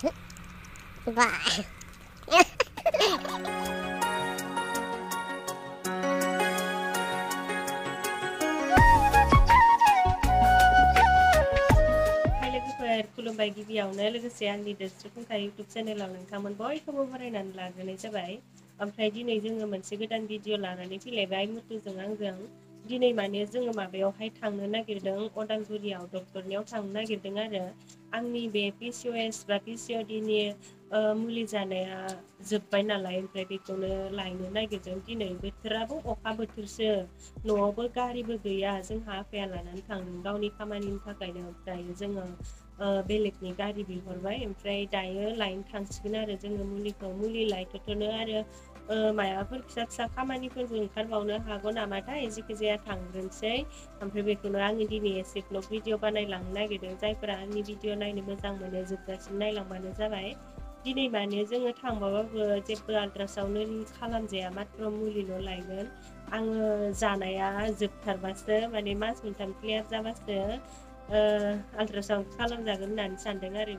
Bye. खुलुमबाय गिबियावनो लोगोसे आंनि दोस्रि फुंखा YouTube चेनेलाव नोंथांमोन बयखौबो बरायनानै लाग्रोनाय जाबाय। ओमफ्राय दिनै जोङो मोनसे गोदान भिडिअ लानानै फैलायबाय मुथुजों आंजों। दिनै माने जोङो माबायावहाय थांनो नागिरदों अदालगुरियाव डक्टरनियाव थांनो नागिरदों आरो आंनि बे PCOS बा PCODनि मुलि जानाया जोब्बाय नालाय ओमफ्राय बेखौनो लायनो नागिरदों दिनै। बोथोराबो अखा बोथोरसो न'आवबो गारिबो गैया जोंहा आफाया लानानै थांदों गावनि खामानिनि थाखायनो ओमफ्राय जोङो बेलेगनि गारि बिहरबाय ओमफ्राय दायो लायनो थांसिगोन आरो जोङो मुलि लायथ'नो आरो माबाफोर फिसा फिसा खामानिफोरबो ओंखारबावनो हागौ नामाथाय जेखिजाया थांग्रोनोसै। ओमफ्राय बेखौनो आङो दिनै एसे ब्लग भिडिअ बानायलांनो नागिरदों। जायफोरा आंनि भिडिअ नायनो मोजां मोनो जोबजासिम नायलांबानो जाबाय। दिनै माने जोङो थांबाबाबो जेबो आल्ट्रासाउन्ड खालामजाया माथ्र' मुलिल' लायगोन। आङो जानाया जोबथारबासो माने मास मोनथाम क्लियार जाबासो आल्ट्रासाउन्ड खालामजागोन होननानै सानदों आरो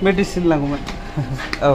मेडिसिन लांगौमोन औ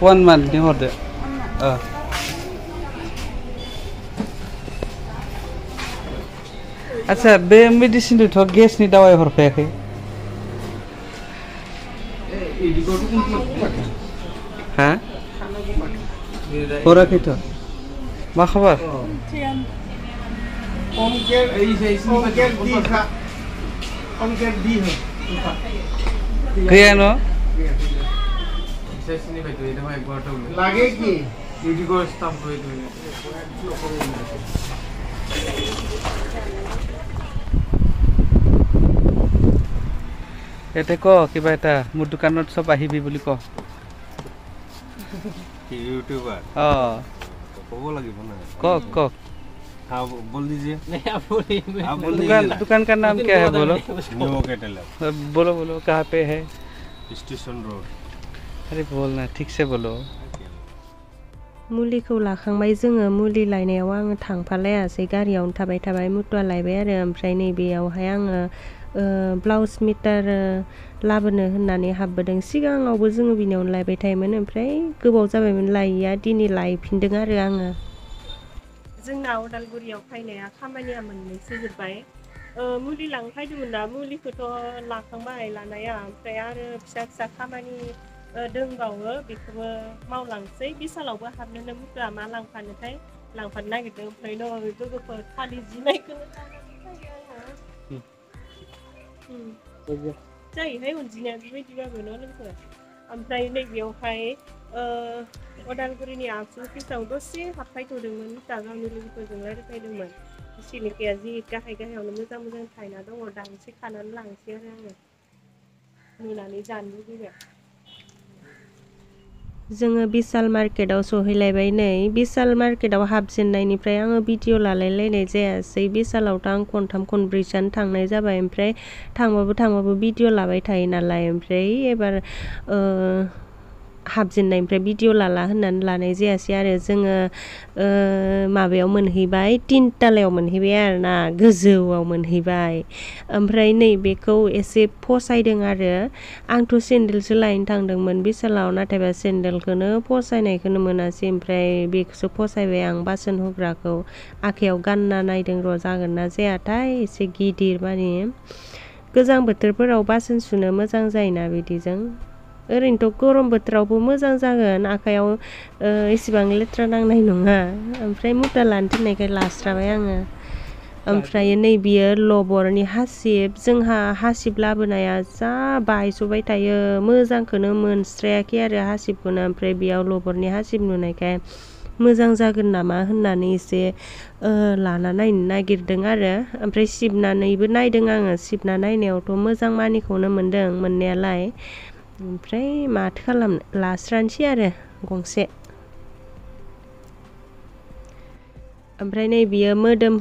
1 monthनि हरदो आच्छा बे मेडिसिनथ' गेसनि दावाय हरफायाखै हा हराखैथ' मा खबर गैया न' লাগে কি এতে ক কিবা এটা মোৰ দোকানত সব আহিবি বুলি ক यूट्यूबर ক'ব লাগিব না ক हाँ बोल दीजिए आप दुकान का नाम क्या है बोलो बोलो कहाँ पे है स्टेशन रोड अरे बोलना ठीक से बोलो मुलिखौ लाखांबाय जोङो मुलि लायनायाव आङो थांफालायासै गारियावनो थाबाय मुथुआ लायबाय आरो ओमफ्राय नैबेयावहाय आङो ब्लाउस मिटार लाबोनो होननानै हाबबोदों सिगाङावबो जोङो बिनियावनो लायबाय थायोमोन ओमफ्राय गोबाव जाबायमोन लायैया दिनै लायफिनदों आरो आङो जोंना अदालगुरियाव फैनाया खामानिया मोननैसो जोब्बाय मुलि लांफायदोंमोन ना मुलिखौथ' लाखांबाय लानाया ओमफ्राय आरो फिसा खामानि दंबावो बेखौबो मावलांसै बिसालावबो हाबनोनो मुथुआ मा लांफानोथाय लांफानो नागिरदों ओमफ्राय लोगोफोर थालिर जिनायखौनो जायोहाय अनजिनाया बेबायदिबाबो न' लोगो ओमफ्राय नैबेयावहाय अदालगुरिनि आसु अफिसाव दसे हाबफैथ'दोंमोन गावनि लोगोफोरजों रायज्लायदोंमोन सिलिखाया जि गाहायावनो मोजां थायना दङ दांसे खानानै लांसै आरो आङो नुनानै जानो लुबैबाय जोङो बिशाल मार्केटाव सहैलायबाय नै बिशाल मार्केटाव हाबजेननायनिफ्राय आङो भिडिअ लालायलायनाय जायासै बिशालावथ' आं खनथाम खनब्रैसोआनो थांनाय जाबाय ओमफ्राय थांबाबो भिडिअ लाबाय थायो नालाय ओमफ्राय एबार हाबजेननायनिफ्राय भिडिअ लाला होननानै लानाय जायासै आरो जोङो माबायाव मोनहैबाय 3 तालायाव मोनहैबाय आरो ना गोजौआव मोनहैबाय ओमफ्राय नैबेखौ एसे फसायदों आरो आंथ' सेन्देलसो लायनो थांदोंमोन बिशालाव नाथायबा सेन्देलखौनो फसायनायखौनो मोनासै ओमफ्राय बेखौसो फसायबाय आं बासन होग्राखौ आखायाव गानना नायदों र' जागोन ना जायाथाय एसे गिदिर माने गोजां बोथोरफोराव बासन सुनो मोजां जायोना बिदिजों ओरैनोथ' गरम बोथोरावबो मोजां जागोन आखायाव एसेबां लेथ्रा नांनाय नङा ओमफ्राय मुथा लानो थिननायखाय लास्राबाय आङो ओमफ्राय नैबेयो लबरनि हासिब जोंहा हासिब लाबोनाया जा बायस'बाय थायो मोजांखौनो मोनस्रायाखै आरो हासिबखौनो ओमफ्राय बेयाव लबरनि हासिब नुनायखाय मोजां जागोन नामा होननानै एसे लाना नायनो नागिरदों आरो ओमफ्राय सिबनानैबो नायदों आङो सिबना नायनायावथ' मोजां मानिखौनो मोनदों मोननायालाय ओमफ्राय माथो खालामनो लास्रानोसै आरो गंसे ओमफ्राय नै बियो मोदोम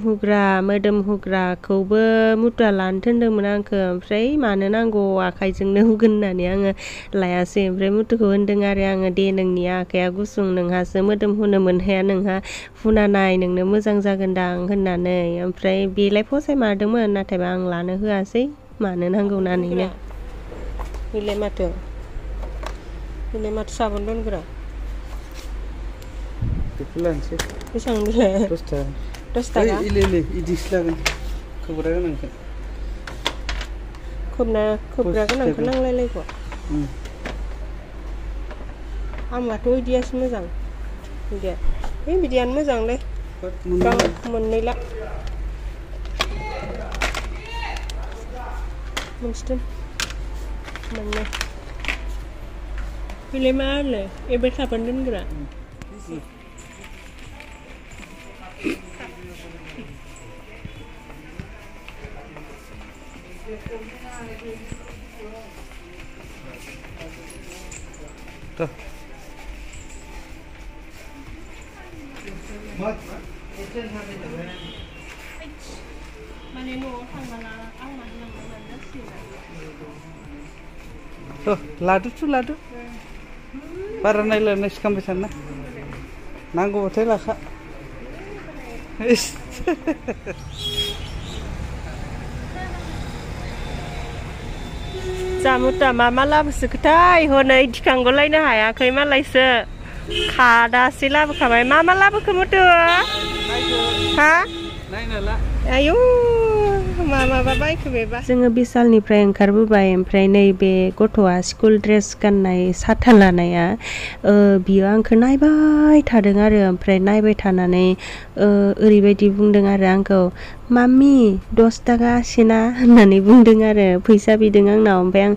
हुग्राखौबो मुथुआ लानो थिनदोंमोन आंखौ ओमफ्राय मानो नांगौ आखाइजोंनो हुगोन होननानै आङो लायासै ओमफ्राय मुथुखौ होनदों आरो आङो दे नोंनि आखाइया गुसुं नोंहासो मोदोम हुनो मोनहाया नोंहा हुना नाय नोंनो मोजां जागोनदां होननानै ओमफ्राय बेलाय फसायमारदोंमोन नाथायबा आं लानो होआसै मानो नांगौ होननानैनो बेलाय माथो साबोन दोनग्रा बेखौ लानोसै बेसेबां बेलाय 10 थाखा इदिसो लागोन खोबग्रा गोनांखौ खोबग्रा गोनांखौ नांलायलायगौ आंनाथ' इदियासो मोजां बिदिया बिदियानो मोजांलै मोननैला मोनसिगोन मोननै बेलाय मा होनो एबार साबोन दोनग्रा माने न'आव थांबाला आं मानो लादो बारा नायलायनायसो खालामबाय थाना नांगौबाथाय लाखा जामुता मा लाबोसोखोथाय हनै दिखांगलायनो हायाखै मालायसो खादासे लाबोखाबाय मा लाबोखो मुतु हा नायनोला आयौ माबा बायखो बेबा जोङो बिशालनिफ्राय ओंखारबोबाय ओमफ्राय नैबे गथ'आ स्कुल ड्रेस गाननाय साथा लानाया बियो आंखौ नायबाय थादों आरो ओमफ्राय नायबाय थानानै ओरैबायदि बुंदों आरो आंखौ माम्मि 10 थाखा आसिना होननानै बुंदों आरो फैसा बिदों आंनाव ओमफ्राय आं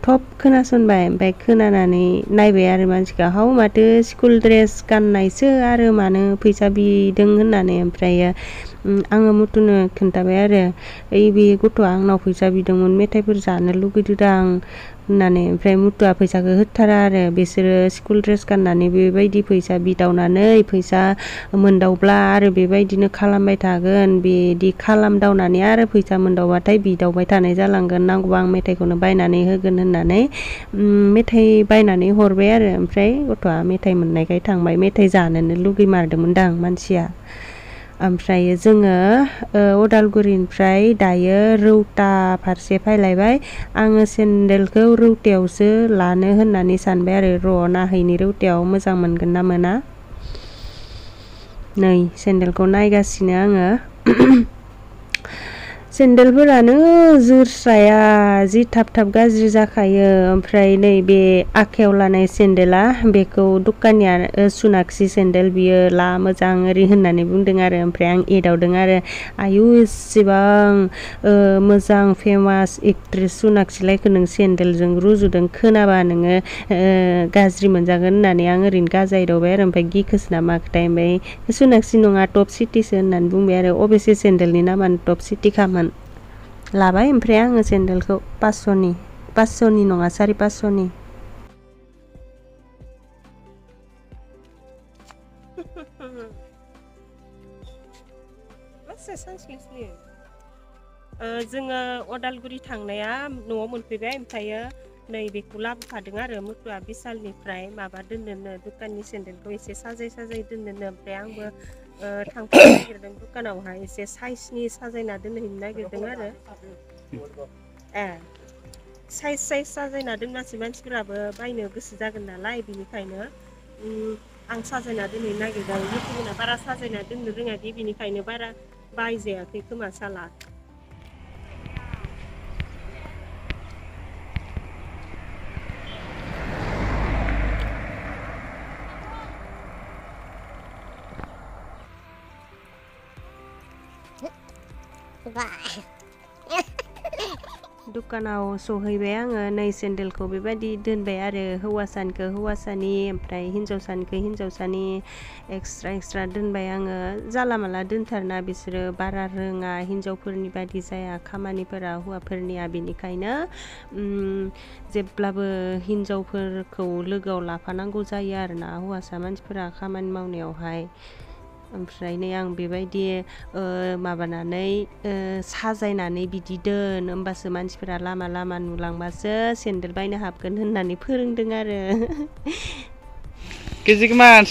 थब खोनासनबाय ओमफ्राय खोनानानै नायबाय आरो मानसिखौ हाव माथो स्कुल ड्रेस गाननायसो आरो मानो फैसा बिदों होननानै ओमफ्राय आङो मुथुनो खोन्थाबाय आरो बे गथ'आ आंनाव फैसा बिदोंमोन मेथाइफोर जानो लुगैदोंदां होननानै ओमफ्राय मुथुआ फैसाखौ होथारा आरो बिसोरो स्कुल ड्रेस गाननानै बेबायदि फैसा बिदावनानै फैसा मोनदावब्ला आरो बेबायदिनो खालामबाय थागोन बिदि खालामदावनानै आरो फैसा मोनदावबाथाय बिदावबाय थानाय जालांगोन नांगौबा आं मेथाइखौनो बायनानै होगोन होननानै मेथाइ बायनानै हरबाय आरो ओमफ्राय गथ'आ मेथाइ मोननायखाय थांबाय मेथाइ जानोनो लुगैमारदोंमोनदां मानसिया ओमफ्राय जोङो उदालगुरिनिफ्राय दायो रौता फारसे फैलायबाय आङो सेन्देलखौ रौतायावसो लानो होननानै सानबाय आरो र' नाहैनि रौतायाव मोजां मोनगोन ना मोना नै सेन्देलखौ नायगासिनो आङो सेन्देलफोरानो जोरस्राया जि थाब गाज्रि जाखायो ओमफ्राय नैबे आखायाव लानाय सेन्देला बेखौ दखानिया सुनाक्सि सेन्देल बियो ला मोजां ओरै होननानै बुंदों आरो ओमफ्राय आं एदावदों आरो आयु एसेबां मोजां फेमास एक्ट्रेस सुनाक्सिलायखौ नों सेन्देलजों रुजुदों खोनाबा नोङो गाज्रि मोनजागोन होननानै आं ओरैनो गाजायदावबाय आरो ओमफ्राय गिखोसो ना माखोथाय ओमफ्राय सुनाक्सि नङा टप सिटिसो होननानै बुंबाय आरो अबेसे सेन्देलनि नामानो टप सिटिखामोन लाबाय ओमफ्राय आङो सेन्देलखौ 500नि नङा 550नि जोङो उदालगुरि थांनाया न'आव मोनफैबाय ओमफ्रायो नै बेखौ लाबोफादों आरो मुथुआ बिशालनिफ्राय माबा दोननोनो दखाननि सेन्देलखौ एसे साजाय दोननोनो ओमफ्राय आंबो थांफानो नागिरदों दखानावहाय एसे साइजनि साजायना दोनहैनो नागिरदों आरो साइज साजायना दोनबासो मानसिफोराबो बायनो गोसो जागोन नालाय बिनिखायनो आं साजायना दोनहैनो नागिरदों मुथुमोना बारा साजायना दोननो रोङाखै बिनिखायनो बारा बायजायाखै खोमा साला दुकानाव सहैबाय आङो नै सेन्देलखौ बेबायदि दोनबाय आरो हौवासानिखौ हौवासानि ओमफ्राय हिन्जावसानिखौ हिन्जावसानि एक्सट्रा दोनबाय आङो जाला माला दोनथारना बिसोरो बारा रोङा हिन्जावफोरनि बादि जाया खामानिफोरा हौवाफोरनिया बेनिखायनो जेब्लाबो हिन्जावफोरखौ लोगोआव लाफानांगौ जायो आरोना हौवासा मानसिफोरा खामानि मावनायावहाय ओमफ्राय नै आं बेबायदि माबानानै साजायनानै बिदि दोन होमबासो मानसिफोरा लामा लामा नुलांबासो सेन्देल बायनो हाबगोन होननानै फोरोंदों आरो केजिमान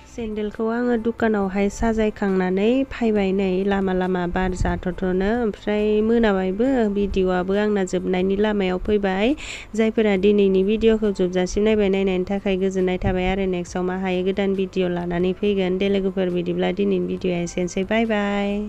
सेन्देलखौ आङो दुकानावहाय साजायखांनानै फैबाय नै लामा लामा बार जाथ'नो ओमफ्राय मोनाबायबो भिडिअ'आबो आंना जोबनायनि लामायाव फैबाय जायफोरा दिनैनि भिडिअ'खौ जोबजासिम नायनायनि थाखाय गोजोननाय थाबाय आरो नेक्स्टआव मा हायो गोदान भिडिअ' लानानै फैगोन दे लोगोफोर बिदिब्ला दिनैनि भिडिअ'आ एसेनोसै बाय बाय